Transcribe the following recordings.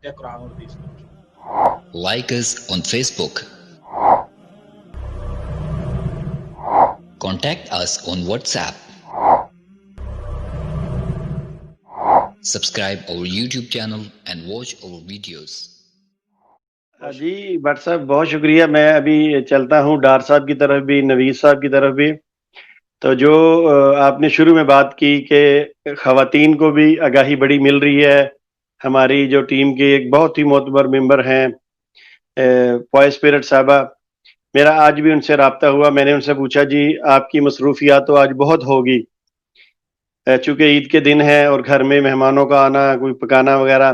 der Quran und Hadith. Like us on Facebook. Contact us on WhatsApp. Subscribe our YouTube channel and watch our videos. جی بٹ صاحب بہت شکریہ. میں ابھی چلتا ہوں ڈار صاحب کی طرف بھی، نوید صاحب کی طرف بھی. تو جو آپ نے شروع میں بات کی کہ خواتین کو بھی آگاہی بڑی مل رہی ہے. ہماری جو ٹیم کے ایک بہت ہی معتبر ممبر ہیں پوائس اسپرٹ صاحبہ، میرا آج بھی ان سے رابطہ ہوا. میں نے ان سے پوچھا جی آپ کی مصروفیات تو آج بہت ہوگی، چونکہ عید کے دن ہے اور گھر میں مہمانوں کا آنا، کوئی پکانا وغیرہ.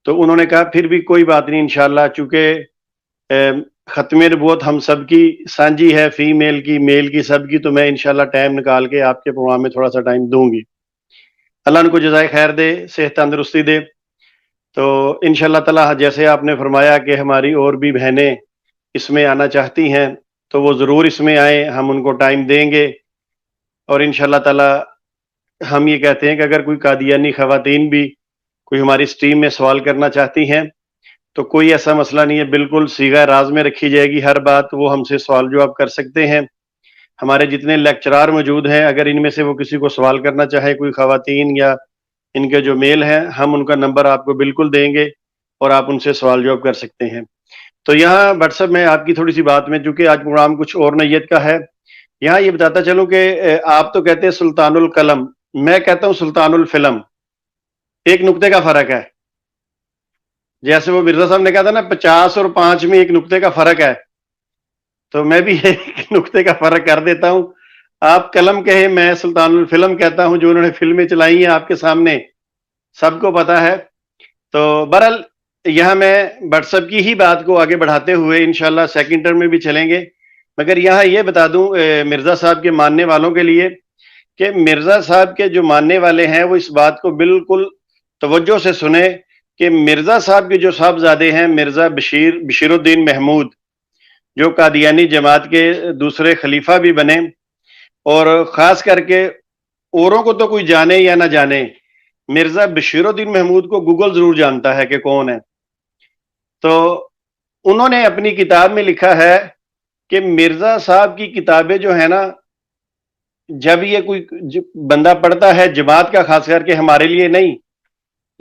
تو انہوں نے کہا پھر بھی کوئی بات نہیں انشاءاللہ، چونکہ ختم نبوت ہم سب کی سانجی ہے، فیمیل کی میل کی سب کی، تو میں انشاءاللہ ٹائم نکال کے آپ کے پروگرام میں تھوڑا سا ٹائم دوں گی. اللہ ان کو جزائے خیر دے، صحت تندرستی دے. تو انشاءاللہ تعالی جیسے آپ نے فرمایا کہ ہماری اور بھی بہنیں اس میں آنا چاہتی ہیں تو وہ ضرور اس میں آئیں، ہم ان کو ٹائم دیں گے. اور انشاءاللہ تعالی ہم یہ کہتے ہیں کہ اگر کوئی قادیانی خواتین بھی کوئی ہماری سٹریم میں سوال کرنا چاہتی ہیں تو کوئی ایسا مسئلہ نہیں ہے، بالکل صیغہ راز میں رکھی جائے گی. ہر بات وہ ہم سے سوال جواب کر سکتے ہیں. ہمارے جتنے لیکچرار موجود ہیں، اگر ان میں سے وہ کسی کو سوال کرنا چاہے، کوئی خواتین یا ان کے جو میل ہیں، ہم ان کا نمبر آپ کو بالکل دیں گے اور آپ ان سے سوال جواب کر سکتے ہیں. تو یہاں واٹس ایپ میں آپ کی تھوڑی سی بات میں، چونکہ آج پروگرام کچھ اور نوعیت کا ہے، یہاں یہ بتاتا چلوں کہ آپ تو کہتے ہیں سلطان القلم، میں کہتا ہوں سلطان الفلم. ایک نقطے کا فرق ہے. جیسے وہ مرزا صاحب نے کہا تھا نا 50 اور 5 میں ایک نقطے کا فرق ہے، تو میں بھی ایک نقطے کا فرق کر دیتا ہوں. آپ قلم کہیں، میں سلطان الفلم کہتا ہوں. جو انہوں نے فلمیں چلائی ہیں آپ کے سامنے سب کو پتا ہے. تو بہرحال یہاں میں واٹس ایپ کی ہی بات کو آگے بڑھاتے ہوئے انشاءاللہ سیکنڈ ٹرم میں بھی چلیں گے، مگر یہاں یہ بتا دوں مرزا صاحب کے ماننے والوں کے لیے کہ مرزا صاحب کے جو ماننے والے ہیں وہ اس بات کو بالکل توجہ سے سنیں کہ مرزا صاحب کے جو صاحبزادے ہیں، مرزا بشیر الدین محمود، جو قادیانی جماعت کے دوسرے خلیفہ بھی بنے، اور خاص کر کے اوروں کو تو کوئی جانے یا نہ جانے، مرزا بشیر الدین محمود کو گوگل ضرور جانتا ہے کہ کون ہے. تو انہوں نے اپنی کتاب میں لکھا ہے کہ مرزا صاحب کی کتابیں جو ہے نا، جب یہ کوئی بندہ پڑھتا ہے جماعت کا، خاص کر کے ہمارے لیے نہیں،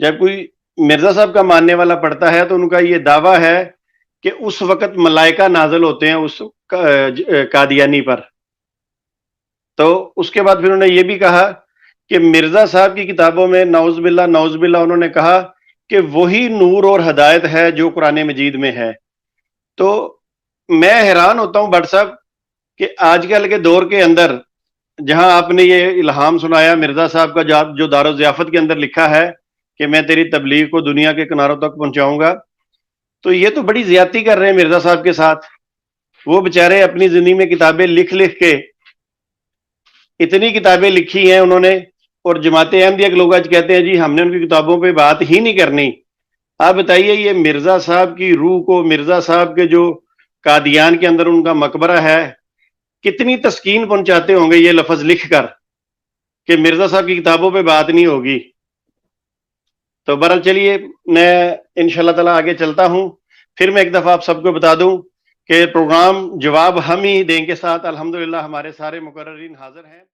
جب کوئی مرزا صاحب کا ماننے والا پڑھتا ہے تو ان کا یہ دعویٰ ہے کہ اس وقت ملائکہ نازل ہوتے ہیں اس قادیانی پر. تو اس کے بعد پھر انہوں نے یہ بھی کہا کہ مرزا صاحب کی کتابوں میں نعوذ باللہ انہوں نے کہا کہ وہی نور اور ہدایت ہے جو قرآن مجید میں ہے. تو میں حیران ہوتا ہوں بٹ صاحب کہ آج کل کے دور کے اندر جہاں آپ نے یہ الہام سنایا مرزا صاحب کا جو دار الضیافت کے اندر لکھا ہے کہ میں تیری تبلیغ کو دنیا کے کناروں تک پہنچاؤں گا، تو یہ تو بڑی زیادتی کر رہے ہیں مرزا صاحب کے ساتھ. وہ بےچارے اپنی زندگی میں کتابیں لکھ کے اتنی کتابیں لکھی ہیں انہوں نے، اور جماعت احمدیہ کے لوگ آج کہتے ہیں جی ہم نے ان کی کتابوں پہ بات ہی نہیں کرنی. آپ بتائیے یہ مرزا صاحب کی روح کو، مرزا صاحب کے جو قادیان کے اندر ان کا مقبرہ ہے، کتنی تسکین پہنچاتے ہوں گے یہ لفظ لکھ کر کہ مرزا صاحب کی کتابوں پہ بات نہیں ہوگی. تو بہرحال چلیے میں انشاءاللہ تعالی آگے چلتا ہوں. پھر میں ایک دفعہ آپ سب کو بتا دوں کہ پروگرام جواب ہم ہی دیں کے ساتھ الحمدللہ ہمارے سارے مقررین حاضر ہیں.